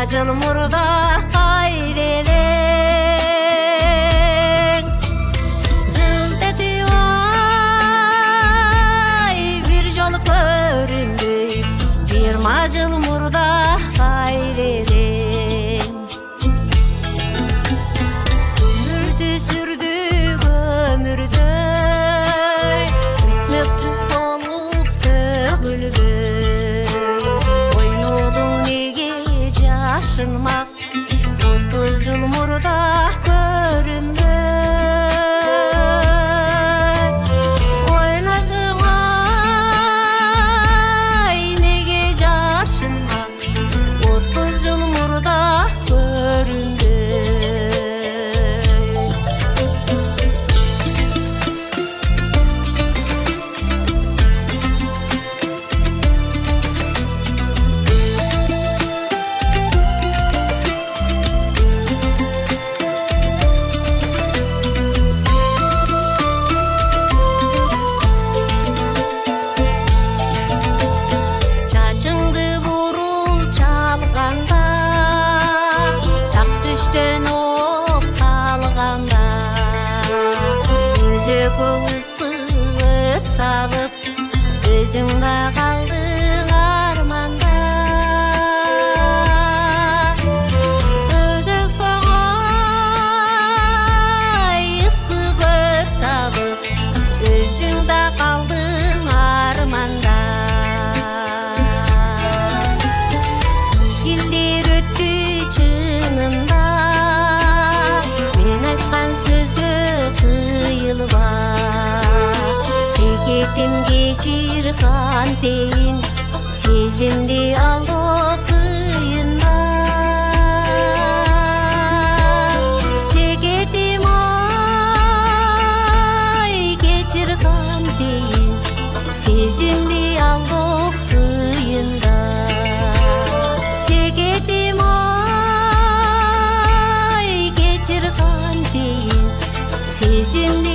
Жыл мурда кайрелең Жыл тетибай бир жол көрүндөй 20 жыл мурда кайрелең Өмүрдү сүрдүк өмүрдөй Бүтмөк жүз болуп төгүлбөй Ойнодуң неге жашынмак 30 жыл мурда көрүнбөй Ойнодуң ай неге жашынмак 30 жыл мурда көрүнбөй Чачыңды бурул чалганда Жак түштөн оп калганда Өзөкөң ысып салып Өзүң да калдың арманда Өзөкөң ай ысып салып Өзүң да калдың арманда Мезгилдер өттү чынында Мен айткан сөзгө кыйылба Секетим кечир кантейин Сезимди алдоо кыйында Секетим ай кечир кантейин Сезимди алдоо кыйында Секетим ай кечир кантейин Сезимди